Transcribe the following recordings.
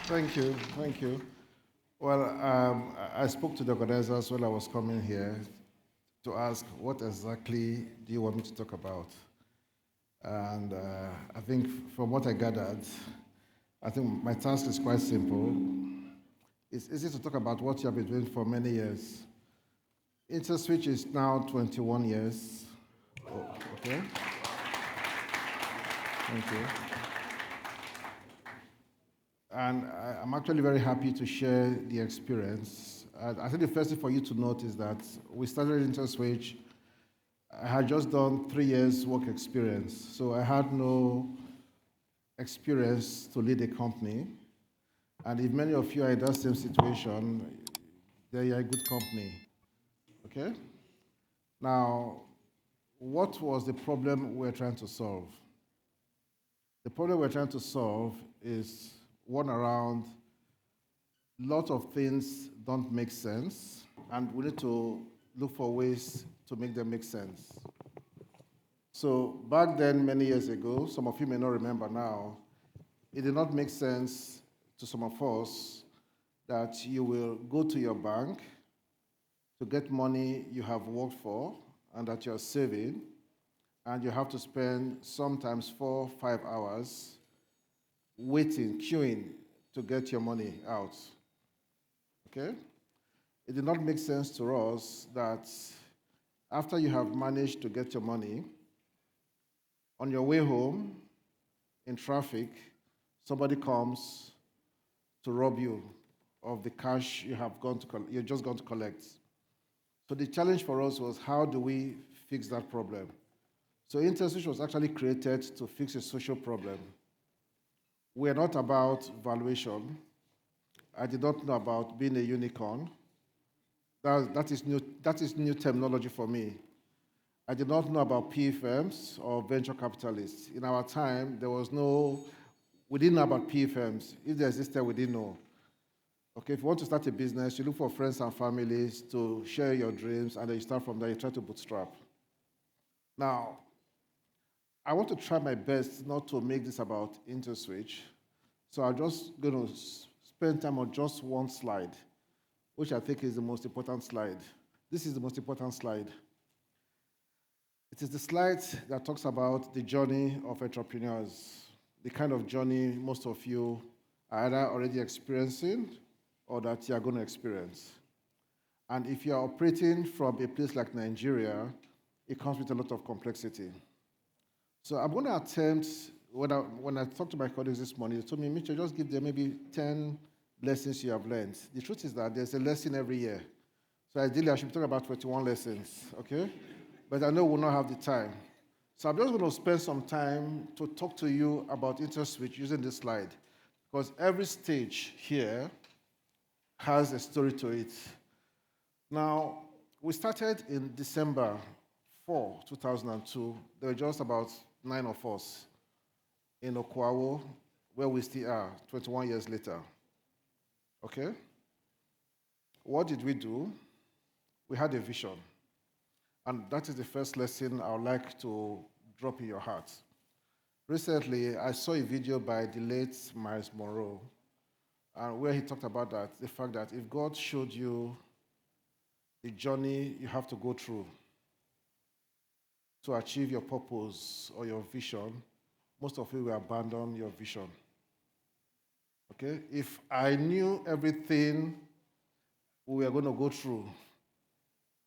Thank you, thank you. Well, I spoke to the organizers when I was coming here to ask what exactly do you want me to talk about? And I think from what I gathered, I think my task is quite simple. It's easy to talk about what you have been doing for many years. Interswitch is now 21 years. Oh, okay, thank you. And I'm actually very happy to share the experience. I think the first thing for you to note is that we started Interswitch. I had just done 3 years work experience, so I had no experience to lead a company. And if many of you are in that same situation, then you're a good company. Okay? Now, what was the problem we're trying to solve? The problem we're trying to solve is one around lot of things don't make sense, and we need to look for ways to make them make sense. So back then, many years ago, some of you may not remember now, it did not make sense to some of us that you will go to your bank to get money you have worked for and that you're saving, and you have to spend sometimes 4, 5 hours waiting, queuing to get your money out. Okay? It did not make sense to us that after you have managed to get your money, on your way home, in traffic, somebody comes to rob you of the cash you're just going to collect. So the challenge for us was, how do we fix that problem? So InterSwitch was actually created to fix a social problem. We're not about valuation. I did not know about being a unicorn. That is new terminology for me. I did not know about PE firms or venture capitalists. In our time, we didn't know about PE firms. If they existed, we didn't know. Okay, if you want to start a business, you look for friends and families to share your dreams, and then you start from there, you try to bootstrap. Now, I want to try my best not to make this about InterSwitch, so I'm just going to spend time on just one slide, which I think is the most important slide. This is the most important slide. It is the slide that talks about the journey of entrepreneurs, the kind of journey most of you are either already experiencing or that you are going to experience. And if you are operating from a place like Nigeria, it comes with a lot of complexity. So I'm going to attempt, when I talked to my colleagues this morning, they told me, Mitchell, just give them maybe 10 lessons you have learned. The truth is that there's a lesson every year. So ideally, I should be talking about 21 lessons, okay? But I know we'll not have the time. So I'm just going to spend some time to talk to you about InterSwitch using this slide, because every stage here has a story to it. Now, we started in December 4, 2002. There were just about 9 of us in Okwawo, where we still are, 21 years later. Okay? What did we do? We had a vision. And that is the first lesson I would like to drop in your heart. Recently, I saw a video by the late Miles Monroe, where he talked about the fact that if God showed you the journey you have to go through to achieve your purpose or your vision, most of you will abandon your vision. Okay? If I knew everything we were going to go through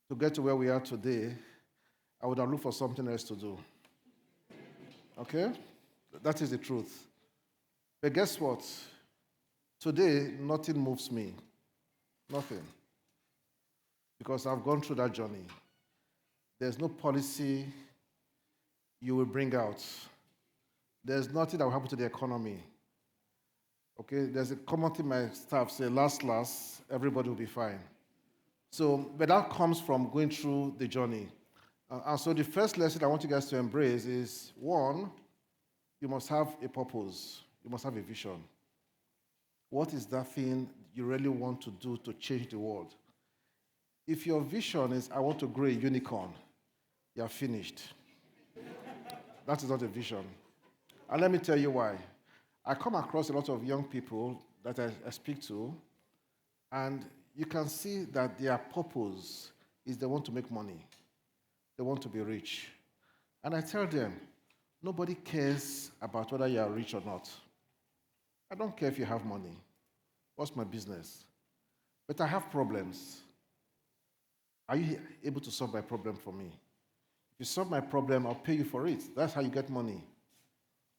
to get to where we are today, I would have looked for something else to do. Okay? That is the truth. But guess what? Today, nothing moves me. Nothing. Because I've gone through that journey. There's no policy you will bring out. There's nothing that will happen to the economy. Okay? There's a common thing my staff say, last, everybody will be fine. So, but that comes from going through the journey. And so the first lesson I want you guys to embrace is, one, you must have a purpose. You must have a vision. What is that thing you really want to do to change the world? If your vision is, I want to grow a unicorn, you are finished. That is not a vision. And let me tell you why. I come across a lot of young people that I speak to, and you can see that their purpose is they want to make money. They want to be rich. And I tell them, nobody cares about whether you are rich or not. I don't care if you have money. What's my business? But I have problems. Are you able to solve my problem for me? If you solve my problem, I'll pay you for it. That's how you get money.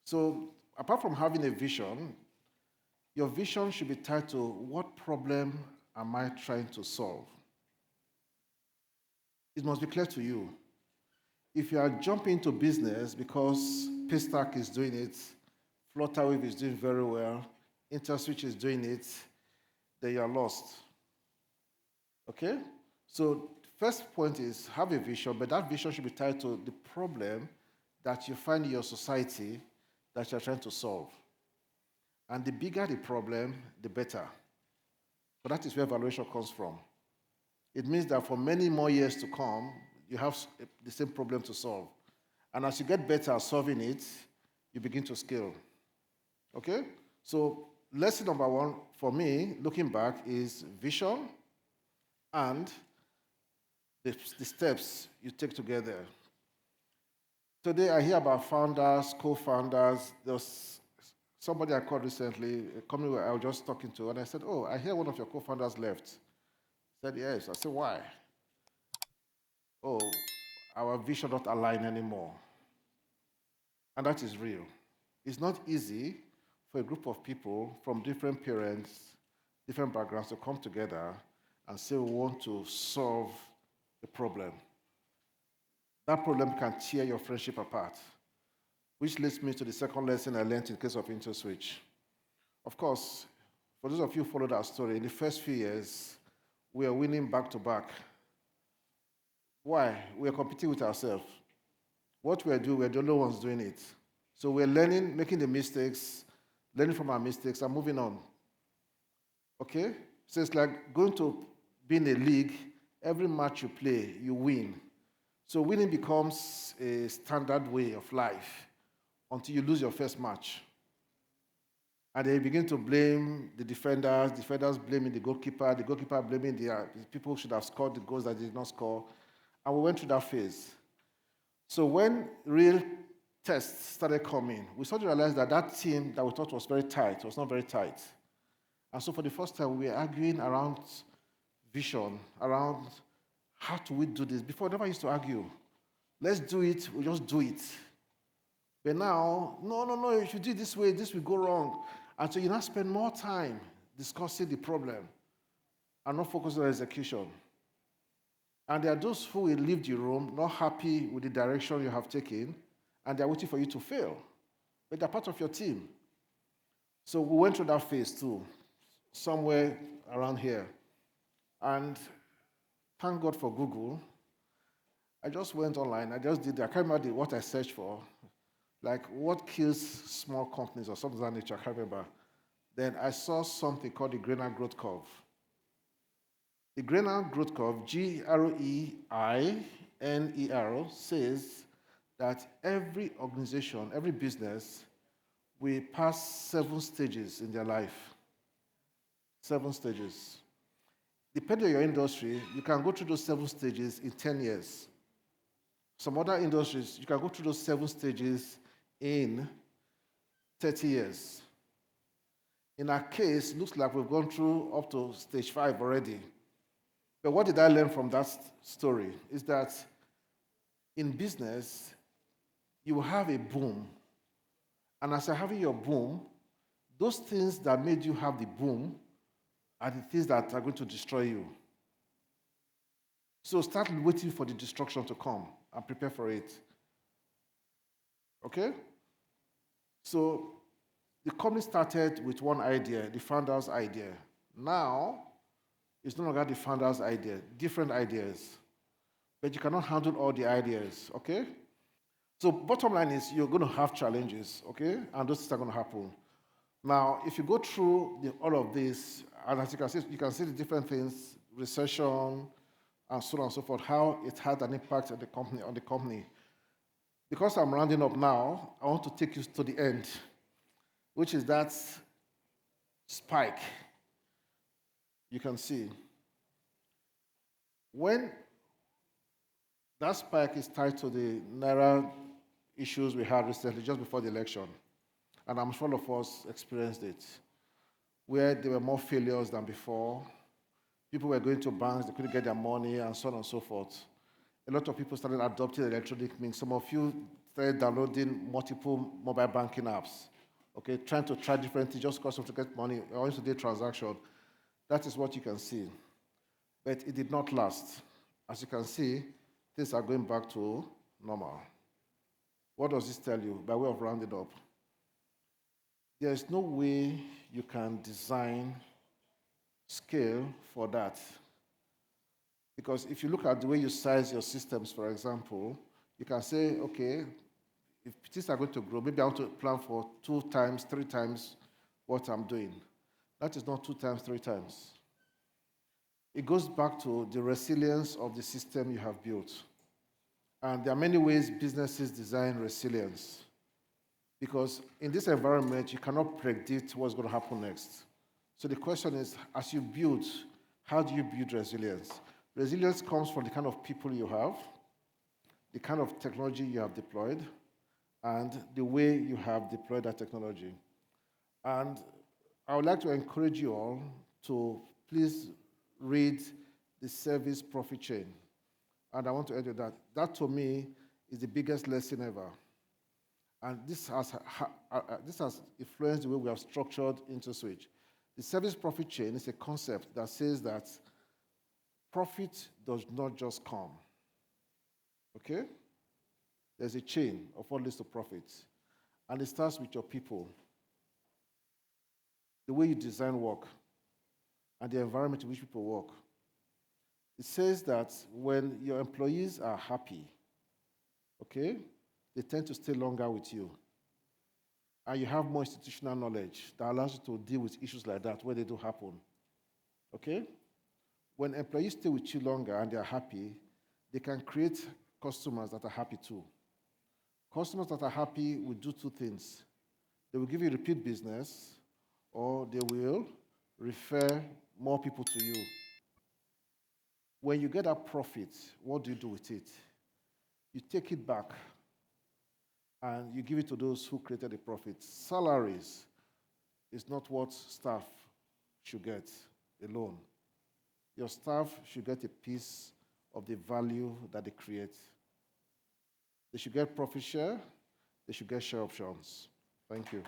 So, apart from having a vision, your vision should be tied to what problem am I trying to solve? It must be clear to you. If you are jumping into business because Paystack is doing it, Flutterwave is doing very well, Interswitch is doing it, then you are lost. Okay? So first point is have a vision, but that vision should be tied to the problem that you find in your society that you're trying to solve. And the bigger the problem, the better. So that is where valuation comes from. It means that for many more years to come, you have the same problem to solve. And as you get better at solving it, you begin to scale. Okay? So lesson number one for me, looking back, is vision and the steps you take together. Today I hear about founders, co-founders. There's somebody I called recently, a company where I was just talking to, and I said, oh, I hear one of your co-founders left. He said, yes. I said, why? Oh, our vision not align anymore. And that is real. It's not easy for a group of people from different parents, different backgrounds to come together and say we want to solve the problem. That problem can tear your friendship apart, which leads me to the second lesson I learned in the case of Interswitch. Of course, for those of you who followed our story, in the first few years, we are winning back to back. Why? We are competing with ourselves. What we are doing, we're the only ones doing it. So we're learning, making the mistakes, learning from our mistakes, and moving on. Okay? So it's like going to be in a league, every match you play, you win. So winning becomes a standard way of life until you lose your first match. And they begin to blame the defenders blaming the goalkeeper blaming the people who should have scored the goals that they did not score. And we went through that phase. So when real tests started coming, we started to realize that that team that we thought was very tight was not very tight. And so for the first time, we were arguing around vision, around how do we do this? Before, we never used to argue. Let's do it, we just do it. But now, no, if you do it this way, this will go wrong. And so you now spend more time discussing the problem and not focus on execution. And there are those who will leave the room not happy with the direction you have taken, and they're waiting for you to fail. But they're part of your team. So we went through that phase too, somewhere around here. And thank God for Google. I just went online, I can't remember what I searched for, like what kills small companies or something of that nature, I can't remember. Then I saw something called the Greiner growth curve. The Greiner growth curve, Greiner, says that every organization, every business will pass 7 stages in their life. 7 stages. Depending on your industry, you can go through those 7 stages in 10 years. Some other industries, you can go through those 7 stages in 30 years. In our case, it looks like we've gone through up to stage 5 already. But what did I learn from that story is that in business, you will have a boom. And as you're having your boom, those things that made you have the boom are the things that are going to destroy you. So start waiting for the destruction to come and prepare for it. Okay? So the company started with one idea, the founder's idea. Now, it's no longer the founder's idea, different ideas. But you cannot handle all the ideas, okay? So bottom line is you're going to have challenges, okay? And those things are going to happen. Now, if you go through all of this, and as you can see the different things, recession, and so on and so forth, how it had an impact on the company. Because I'm rounding up now, I want to take you to the end, which is that spike. You can see when that spike is tied to the Naira issues we had recently, just before the election, and I'm sure all of us experienced it, where there were more failures than before. People were going to banks, they couldn't get their money, and so on and so forth. A lot of people started adopting electronic means. Some of you started downloading multiple mobile banking apps, okay, trying to try different things just because of to get money, or into the transaction. That is what you can see. But it did not last. As you can see, things are going back to normal. What does this tell you? By way of rounding up, there is no way you can design scale for that. Because if you look at the way you size your systems, for example, you can say, okay, if things are going to grow, maybe I want to plan for 2 times, 3 times what I'm doing. That is not 2 times, 3 times. It goes back to the resilience of the system you have built. And there are many ways businesses design resilience. Because in this environment, you cannot predict what's going to happen next. So the question is, as you build, how do you build resilience? Resilience comes from the kind of people you have, the kind of technology you have deployed, and the way you have deployed that technology. And I would like to encourage you all to please read the service profit chain. And I want to end with that. That, to me, is the biggest lesson ever. And this has influenced the way we have structured Interswitch. The service profit chain is a concept that says that profit does not just come, okay? There's a chain of what leads to profit. And it starts with your people, the way you design work, and the environment in which people work. It says that when your employees are happy, okay, they tend to stay longer with you. And you have more institutional knowledge that allows you to deal with issues like that when they do happen, okay? When employees stay with you longer and they're happy, they can create customers that are happy too. Customers that are happy will do 2 things. They will give you repeat business, or they will refer more people to you. When you get that profit, what do you do with it? You take it back and you give it to those who created the profit. Salaries is not what staff should get alone. Your staff should get a piece of the value that they create. They should get profit share. They should get share options. Thank you.